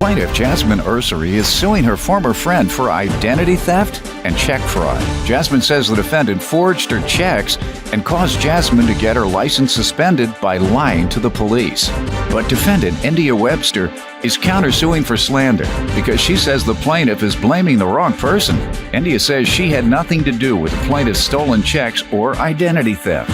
Plaintiff Jasmine Ursery is suing her former friend for identity theft and check fraud. Jasmine says the defendant forged her checks and caused Jasmine to get her license suspended by lying to the police. But defendant India Webster is countersuing for slander because she says the plaintiff is blaming the wrong person. India says she had nothing to do with the plaintiff's stolen checks or identity theft,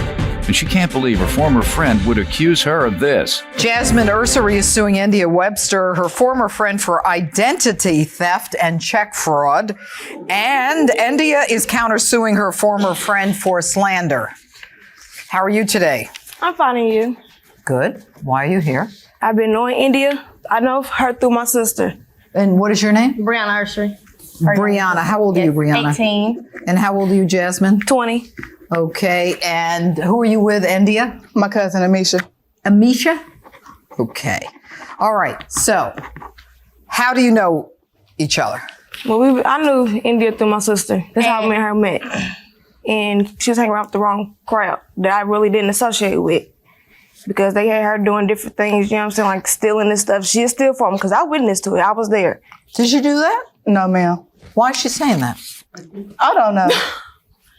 and she can't believe her former friend would accuse her of this. Jasmine Ursery is suing India Webster, her former friend, for identity theft and check fraud. And India is countersuing her former friend for slander. How are you today? I'm finding you. Good. Why are you here? I've been knowing India. I know her through my sister. And what is your name? Brianna Ursery. Brianna. How old are you, Brianna? 18. And how old are you, Jasmine? 20. Okay. And who are you with, India? My cousin, Amisha. Amisha? Okay. All right. So, how do you know each other? Well, I knew India through my sister. That's how me and her met. And she was hanging around with the wrong crowd that I really didn't associate with. Because they had her doing different things, you know what I'm saying, like stealing and stuff. She is still for me because I witnessed to it. I was there. Did you do that? No, ma'am. Why is she saying that? I don't know.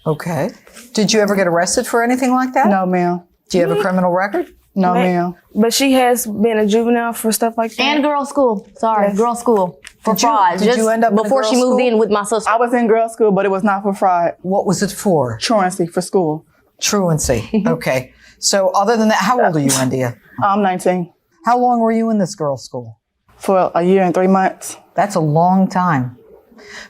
Okay. Did you ever get arrested for anything like that? No, ma'am. Do you have a criminal record? No, ma'am. But she has been a juvenile for stuff like that. And girls' school. Sorry, Yes. girls' school. For fraud. Did you end up in a before she girls' moved school? in with my sister. I was in girls' school, but it was not for fraud. What was it for? Truancy for school. Truancy. Okay. So other than that, how old are you, India? I'm 19. How long were you in this girls' school? For a year and 3 months. That's a long time.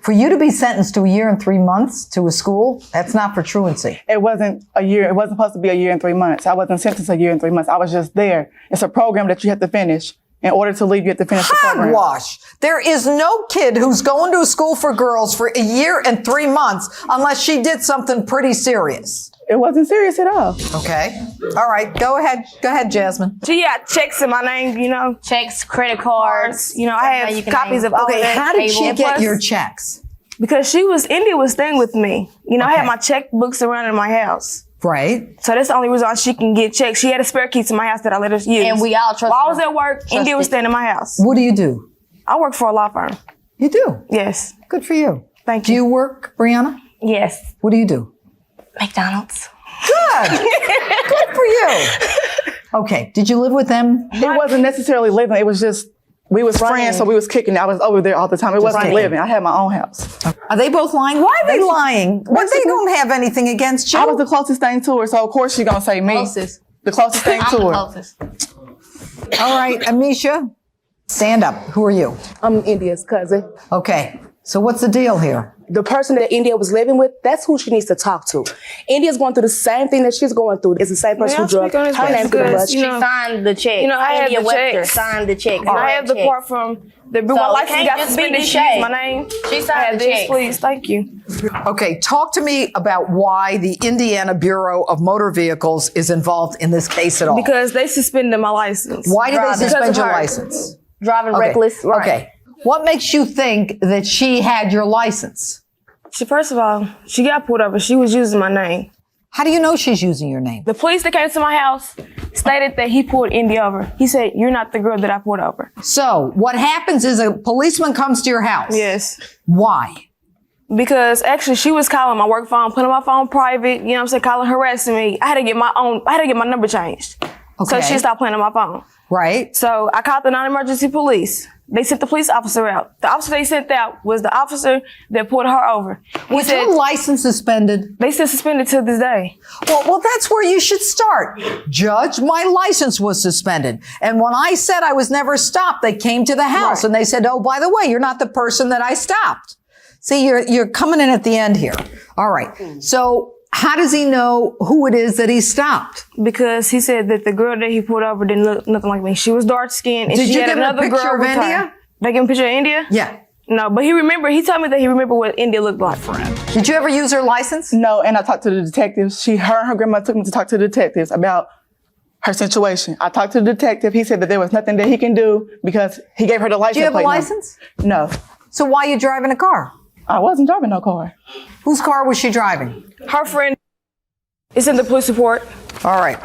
For you to be sentenced to a year and 3 months to a school, that's not for truancy. It wasn't a year. It wasn't supposed to be a year and 3 months. I wasn't sentenced a year and 3 months. I was just there. It's a program that you have to finish. In order to leave, you have to finish the program. Hogwash. There is no kid who's going to a school for girls for a year and 3 months unless she did something pretty serious. It wasn't serious at all. Okay. All right. Go ahead. Go ahead, Jasmine. She got checks in my name, you know. Checks, credit cards. You know, I have copies of all Okay. that. How did she And get plus, your checks? Because India was staying with me. You know, I Okay. had my checkbooks around in my house. Right. So that's the only reason she can get checks. She had a spare key to my house that I let her use. And we all trust While I her. was at work, India was staying in my house. What do you do? I work for a law firm. You do. Yes. Good for you. Thank Do you. you work, Brianna? Yes. What do you do? McDonald's. Good. Good for you. Okay. Did you live with them? It wasn't necessarily living. It was just, we was friends, so we was kicking. I was over there all the time. It wasn't kicking. living. I had my own house. Are they both lying? Why are they lying? Well, they don't have anything against you. I was the closest thing to her, so of course she's going to say me. Closest. The closest thing I'm to the her. closest. All right, Amisha, stand up. Who are you? I'm India's cousin. Okay. So what's the deal here? The person that India was living with, that's who she needs to talk to. India's going through the same thing that she's going through. It's the same person who drugged her name through the bus. You know, She signed the check. You know, I have India the Webster checks. signed the check. and I have the part from the my So it license can't got just be suspended. the She used check. my name. She I signed have the this, check. please. Thank you. Okay, talk to me about why the Indiana Bureau of Motor Vehicles is involved in this case at all. Because they suspended my license. Why did they Because suspend of your her. license? Driving Okay. reckless. Right. Okay. What makes you think that she had your license? First of all, she got pulled over. She was using my name. How do you know she's using your name? The police that came to my house stated that he pulled India over. He said, "You're not the girl that I pulled over." So what happens is a policeman comes to your house. Yes. Why? Because actually she was calling my work phone, putting my phone private, you know what I'm saying, calling, harassing me. I had to get my number changed. Okay. So she stopped playing on my phone. Right. So I called the non-emergency police. They sent the police officer out. The officer they sent out was the officer that pulled her over. He Was said, your license suspended? they still suspended to this day. Well, that's where you should start. Judge, my license was suspended. And when I said I was never stopped, they came to the house and they said, oh, by the way, you're not the person that I stopped. See, you're coming in at the end here. All right. So how does he know who it is that he stopped? Because he said that the girl that he pulled over didn't look nothing like me. She was dark skinned and Did she you had give him a another picture girl of with her. India? Did I give him a picture of India? Yeah. No, but he told me that he remembered what India looked like. Did you ever use her license? No, and I talked to the detectives. Her and her grandma took me to talk to the detectives about her situation. I talked to the detective. He said that there was nothing that he can do because he gave her the license Do you have a plate number. license? No. So why are you driving a car? I wasn't driving no car. Whose car was she driving? Her friend is in the police report. All right.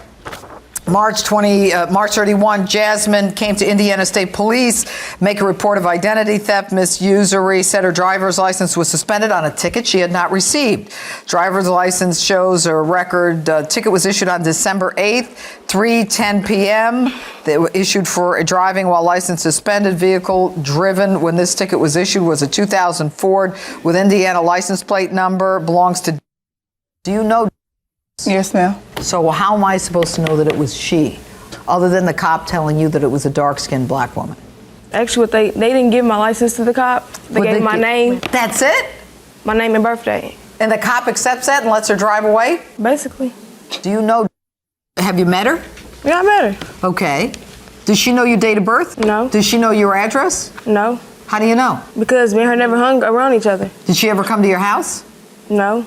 March 31, Jasmine came to Indiana State Police, make a report of identity theft. Miss Usury said her driver's license was suspended on a ticket she had not received. Driver's license shows a record. Ticket was issued on December 8th, 3:10 p.m. They were issued for a driving while license suspended. Vehicle driven when this ticket was issued was a 2000 Ford with Indiana license plate number. Belongs to. Do you know? Yes, ma'am. So how am I supposed to know that it was she, other than the cop telling you that it was a dark-skinned black woman? Actually, what they didn't give my license to the cop. They gave my name. That's it? My name and birthday. And the cop accepts that and lets her drive away? Basically. Do you know, have you met her? Yeah, I met her. Okay. Does she know your date of birth? No. Does she know your address? No. How do you know? Because me and her never hung around each other. Did she ever come to your house? No.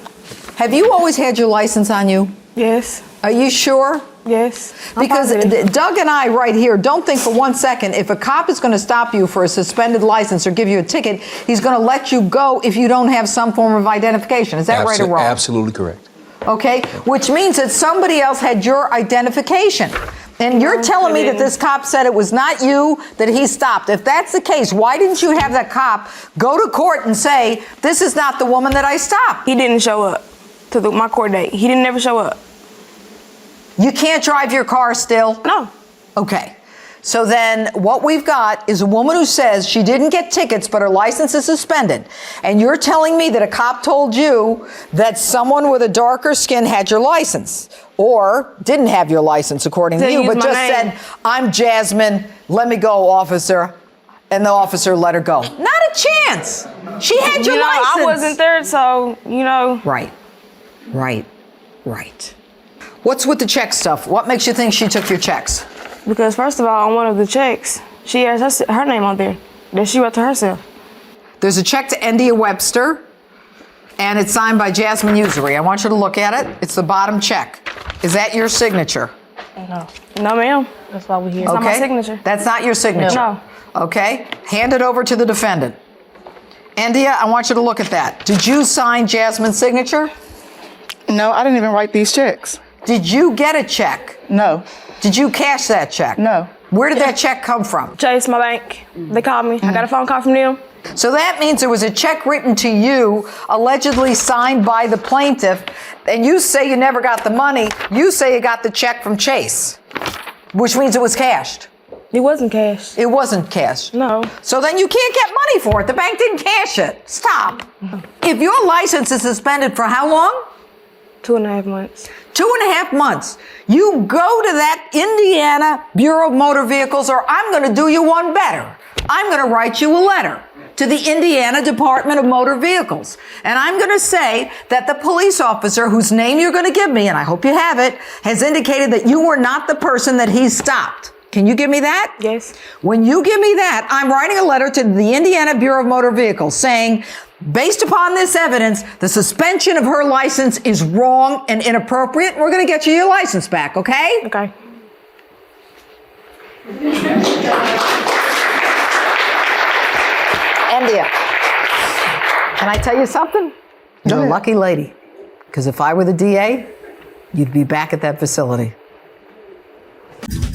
Have you always had your license on you? Yes. Are you sure? Yes. Because Doug and I right here don't think for 1 second if a cop is going to stop you for a suspended license or give you a ticket, he's going to let you go if you don't have some form of identification. Is that right or wrong? Absolutely correct. Okay, which means that somebody else had your identification. And you're telling me that this cop said it was not you that he stopped. If that's the case, why didn't you have that cop go to court and say, this is not the woman that I stopped? He didn't show up to my court date. He didn't never show up. You can't drive your car still? No. Okay. So then what we've got is a woman who says she didn't get tickets, but her license is suspended. And you're telling me that a cop told you that someone with a darker skin had your license or didn't have your license, according to you, but just said, I'm Jasmine, let me go, officer. And the officer let her go. Not a chance. She had your license. I wasn't there, so, Right. What's with the check stuff? What makes you think she took your checks? Because first of all, on one of the checks, she has her name on there that she wrote to herself. There's a check to India Webster, and it's signed by Jasmine Usury. I want you to look at it. It's the bottom check. Is that your signature? No. No, ma'am. That's why we're here. It's not my signature. That's not your signature? No. Okay. Hand it over to the defendant. India, I want you to look at that. Did you sign Jasmine's signature? No, I didn't even write these checks. Did you get a check? No. Did you cash that check? No. Where did that check come from? Chase, my bank. They called me. I got a phone call from them. So that means there was a check written to you, allegedly signed by the plaintiff, and you say you never got the money. You say you got the check from Chase, which means it was cashed. It wasn't cashed. It wasn't cashed. No. So then you can't get money for it. The bank didn't cash it. Stop. If your license is suspended for how long? 2.5 months. 2.5 months. You go to that Indiana Bureau of Motor Vehicles, or I'm going to do you one better. I'm going to write you a letter to the Indiana Department of Motor Vehicles. And I'm going to say that the police officer whose name you're going to give me, and I hope you have it, has indicated that you were not the person that he stopped. Can you give me that? Yes. When you give me that, I'm writing a letter to the Indiana Bureau of Motor Vehicles saying, based upon this evidence, the suspension of her license is wrong and inappropriate. We're going to get you your license back, okay? Okay. India, can I tell you something? You're a lucky lady. Because if I were the DA, you'd be back at that facility.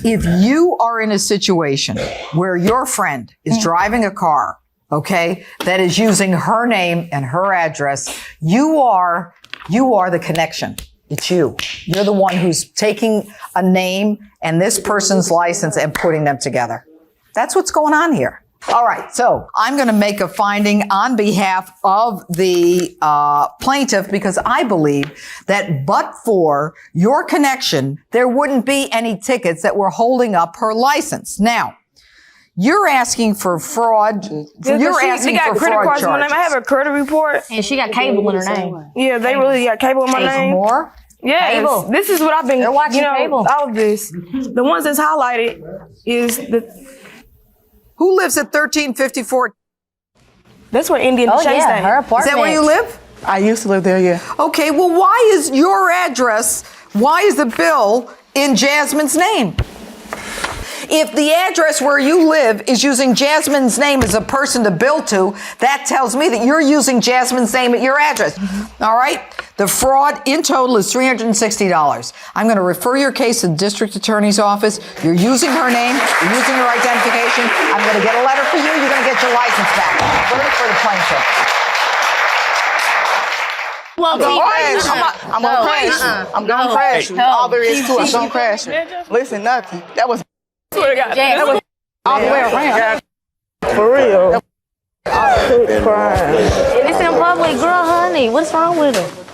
If you are in a situation where your friend is driving a car, okay, that is using her name and her address, you are the connection. It's you. You're the one who's taking a name and this person's license and putting them together. That's what's going on here. All right, so I'm going to make a finding on behalf of the plaintiff because I believe that but for your connection, there wouldn't be any tickets that were holding up her license. Now, you're asking for fraud. You're asking for fraud charges. I have a credit report. And she got cable in her name. Yeah, they really got cable in my name. More? Yes. Cable. This is what I've been, They're watching cable. all of this. The ones that's highlighted is Who lives at 1354? that's where Indian Oh, Chase yeah, stayed. her apartment. Is that where you live? I used to live there, yeah. Okay, well, why is your address, why is the bill in Jasmine's name? If the address where you live is using Jasmine's name as a person to bill to, that tells me that you're using Jasmine's name at your address. All right? The fraud in total is $360. I'm going to refer your case to the district attorney's office. You're using her name. You're using her identification. I'm going to get a letter for you. You're going to get your license back. Verdict for the plaintiff. Well, I'm gonna crash you. I'm gonna crash you. All there is to it, I'm gonna crash you. Listen, nothing. That was that was all the way around. For real. It's in public, girl, honey. What's wrong with her?